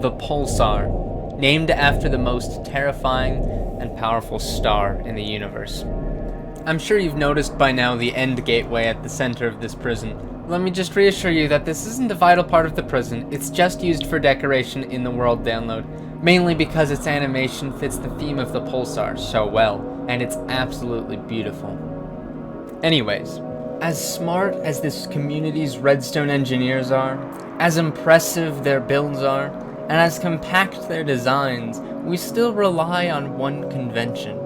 the Pulsar, named after the most terrifying and powerful star in the universe. I'm sure you've noticed by now the end gateway at the center of this prison. Let me just reassure you that this isn't a vital part of the prison, it's just used for decoration in the world download, mainly because its animation fits the theme of the Pulsar so well, and it's absolutely beautiful. Anyways, as smart as this community's redstone engineers are, as impressive their builds are, and as compact their designs, we still rely on one convention: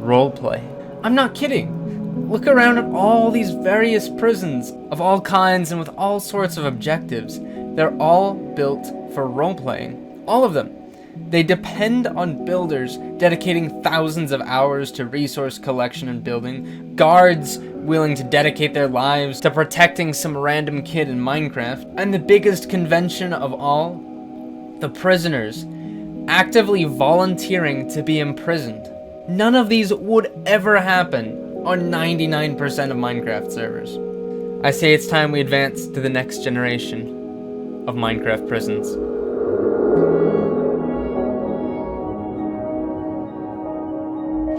roleplay. I'm not kidding. Look around at all these various prisons of all kinds and with all sorts of objectives. They're all built for role-playing. All of them. They depend on builders dedicating thousands of hours to resource collection and building, guards willing to dedicate their lives to protecting some random kid in Minecraft, and the biggest convention of all, the prisoners, actively volunteering to be imprisoned. None of these would ever happen on 99% of Minecraft servers. I say it's time we advance to the next generation of Minecraft prisons.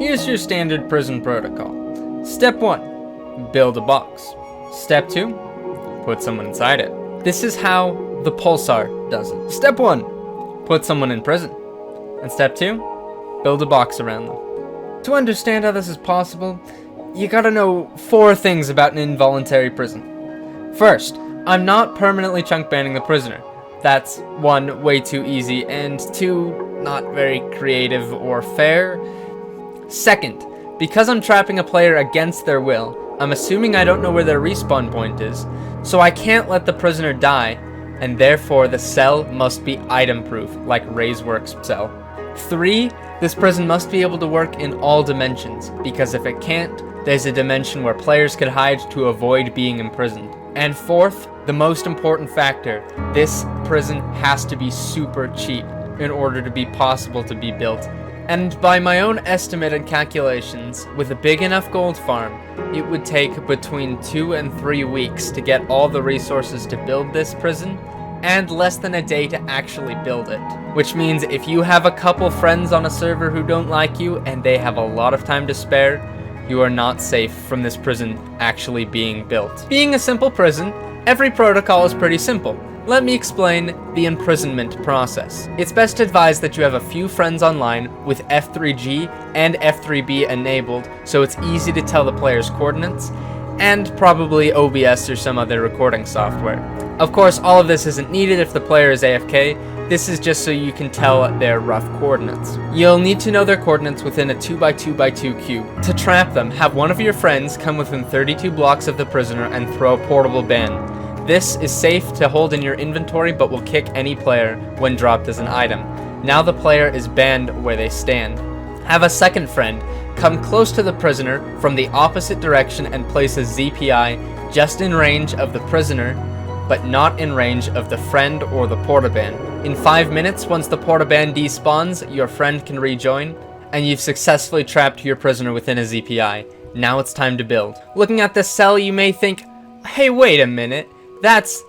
Here's your standard prison protocol. Step 1, build a box. Step 2, put someone inside it. This is how the Pulsar does it. Step 1, put someone in prison. And step 2, build a box around them. To understand how this is possible, you gotta know 4 things about an involuntary prison. First, I'm not permanently chunk banning the prisoner. That's 1, way too easy, and 2, not very creative or fair. Second, because I'm trapping a player against their will, I'm assuming I don't know where their respawn point is, so I can't let the prisoner die, and therefore the cell must be item proof, like Ray's cell. 3, this prison must be able to work in all dimensions, because if it can't, there's a dimension where players could hide to avoid being imprisoned. And 4th, the most important factor, this prison has to be super cheap in order to be possible to be built. And by my own estimate and calculations, with a big enough gold farm, it would take between 2 and 3 weeks to get all the resources to build this prison, and less than a day to actually build it. Which means if you have a couple friends on a server who don't like you, and they have a lot of time to spare, you are not safe from this prison actually being built. Being a simple prison, every protocol is pretty simple. Let me explain the imprisonment process. It's best advised that you have a few friends online with F3G and F3B enabled, so it's easy to tell the player's coordinates, and probably OBS or some other recording software. Of course, all of this isn't needed if the player is AFK. This is just so you can tell their rough coordinates. You'll need to know their coordinates within a 2x2x2 cube. To trap them, have one of your friends come within 32 blocks of the prisoner and throw a portable ban. This is safe to hold in your inventory but will kick any player when dropped as an item. Now the player is banned where they stand. Have a second friend come close to the prisoner from the opposite direction and place a ZPI just in range of the prisoner, but not in range of the friend or the portaban. In 5 minutes, once the portaban despawns, your friend can rejoin, and you've successfully trapped your prisoner within a ZPI. Now it's time to build. Looking at this cell, you may think, hey, wait a minute, that's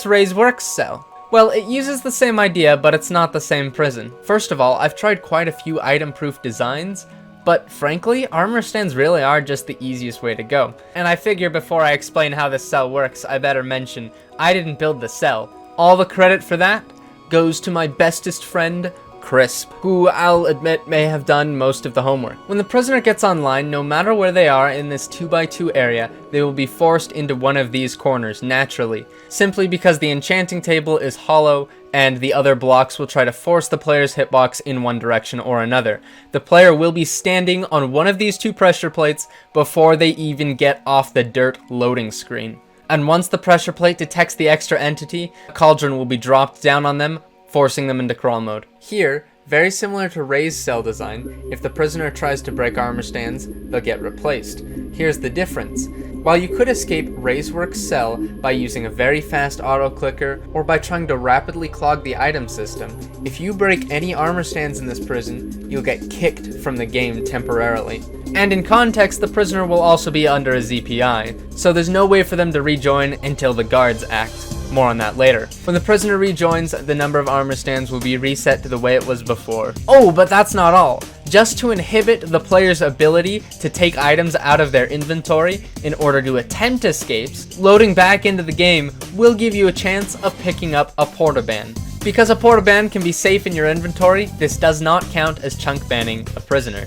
Ray's cell. Well, it uses the same idea, but it's not the same prison. First of all, I've tried quite a few item-proof designs, but frankly, armor stands really are just the easiest way to go. And I figure before I explain how this cell works, I better mention, I didn't build the cell. All the credit for that goes to my bestest friend, Krisp, who I'll admit may have done most of the homework. When the prisoner gets online, no matter where they are in this 2x2 area, they will be forced into one of these corners naturally, simply because the enchanting table is hollow and the other blocks will try to force the player's hitbox in one direction or another. The player will be standing on one of these 2 pressure plates before they even get off the dirt loading screen. And once the pressure plate detects the extra entity, a cauldron will be dropped down on them, forcing them into crawl mode. Here, very similar to Ray's cell design, if the prisoner tries to break armor stands, they'll get replaced. Here's the difference. While you could escape Ray's cell by using a very fast auto-clicker or by trying to rapidly clog the item system, if you break any armor stands in this prison, you'll get kicked from the game temporarily. And in context, the prisoner will also be under a ZPI, so there's no way for them to rejoin until the guards act. More on that later. When the prisoner rejoins, the number of armor stands will be reset to the way it was before. Oh, but that's not all. Just to inhibit the player's ability to take items out of their inventory in order to attempt escapes, loading back into the game will give you a chance of picking up a portaband. Because a portaband can be safe in your inventory, this does not count as chunk banning a prisoner.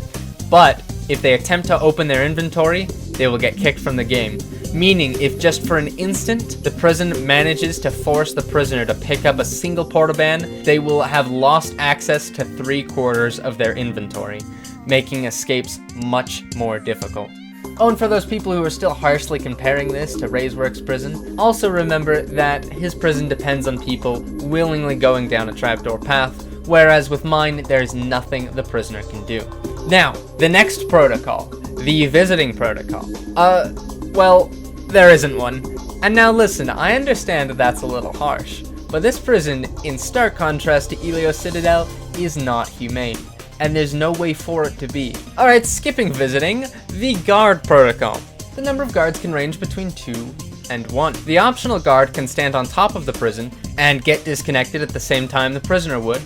But if they attempt to open their inventory, they will get kicked from the game. Meaning, if just for an instant the prison manages to force the prisoner to pick up a single portaband, they will have lost access to 3/4 of their inventory, making escapes much more difficult. Oh, and for those people who are still harshly comparing this to Razeworks' prison, also remember that his prison depends on people willingly going down a trapdoor path, whereas with mine, there's nothing the prisoner can do. Now, the next protocol, the visiting protocol. Well, there isn't one. And now listen, I understand that that's a little harsh, but this prison, in stark contrast to Elio Citadel, is not humane, and there's no way for it to be. Alright, skipping visiting, the guard protocol. The number of guards can range between 2 and 1. The optional guard can stand on top of the prison and get disconnected at the same time the prisoner would,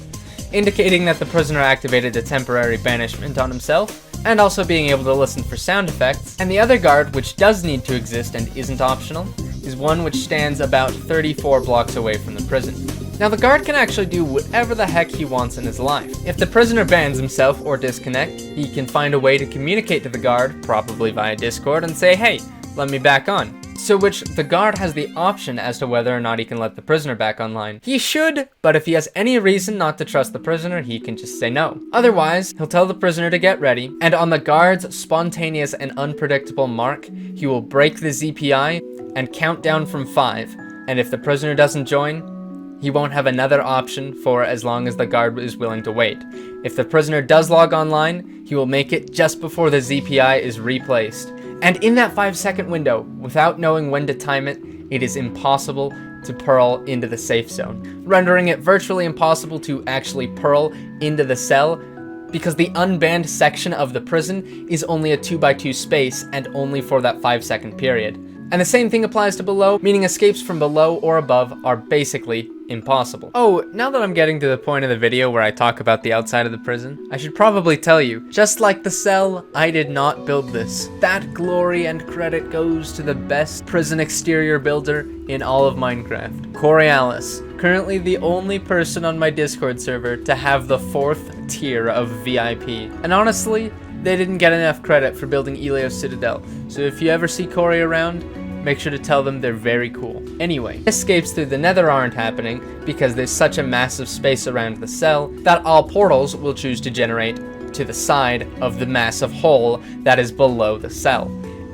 indicating that the prisoner activated a temporary banishment on himself, and also being able to listen for sound effects. And the other guard, which does need to exist and isn't optional, is one which stands about 34 blocks away from the prison. Now the guard can actually do whatever the heck he wants in his life. If the prisoner bans himself or disconnect, he can find a way to communicate to the guard, probably via Discord, and say, hey, let me back on. So which the guard has the option as to whether or not he can let the prisoner back online. He should, but if he has any reason not to trust the prisoner, he can just say no. Otherwise, he'll tell the prisoner to get ready, and on the guard's spontaneous and unpredictable mark, he will break the ZPI and count down from 5, and if the prisoner doesn't join, he won't have another option for as long as the guard is willing to wait. If the prisoner does log online, he will make it just before the ZPI is replaced. And in that 5-second window, without knowing when to time it, it is impossible to purl into the safe zone, rendering it virtually impossible to actually purl into the cell because the unbanned section of the prison is only a 2x2 space and only for that 5-second period. And the same thing applies to below, meaning escapes from below or above are basically impossible. Oh, now that I'm getting to the point of the video where I talk about the outside of the prison, I should probably tell you, just like the cell, I did not build this. That glory and credit goes to the best prison exterior builder in all of Minecraft, Corealis. Currently the only person on my Discord server to have the 4th tier of VIP. And honestly, they didn't get enough credit for building Elio Citadel, so if you ever see Corey around, make sure to tell them they're very cool. Anyway, escapes through the nether aren't happening because there's such a massive space around the cell that all portals will choose to generate to the side of the massive hole that is below the cell.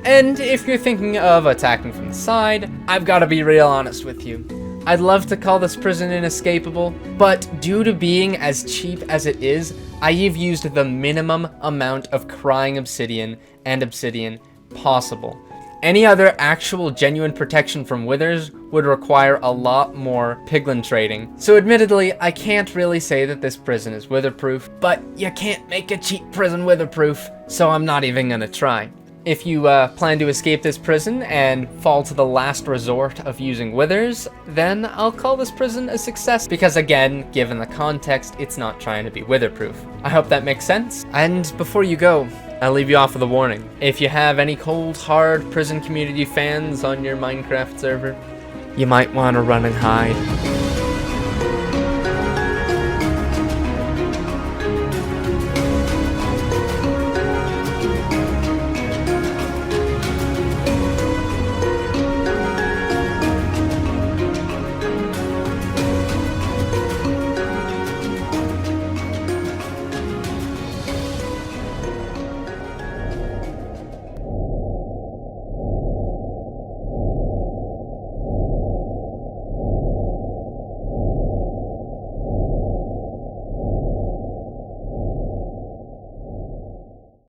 And if you're thinking of attacking from the side, I've got to be real honest with you. I'd love to call this prison inescapable, but due to being as cheap as it is, I've used the minimum amount of crying obsidian and obsidian possible. Any other actual genuine protection from withers would require a lot more piglin trading. So admittedly, I can't really say that this prison is witherproof, but you can't make a cheap prison witherproof, so I'm not even gonna try. If you plan to escape this prison and fall to the last resort of using withers, then I'll call this prison a success because again, given the context, it's not trying to be witherproof. I hope that makes sense. And before you go, I'll leave you off with a warning. If you have any cold, hard prison community fans on your Minecraft server, you might want to run and hide.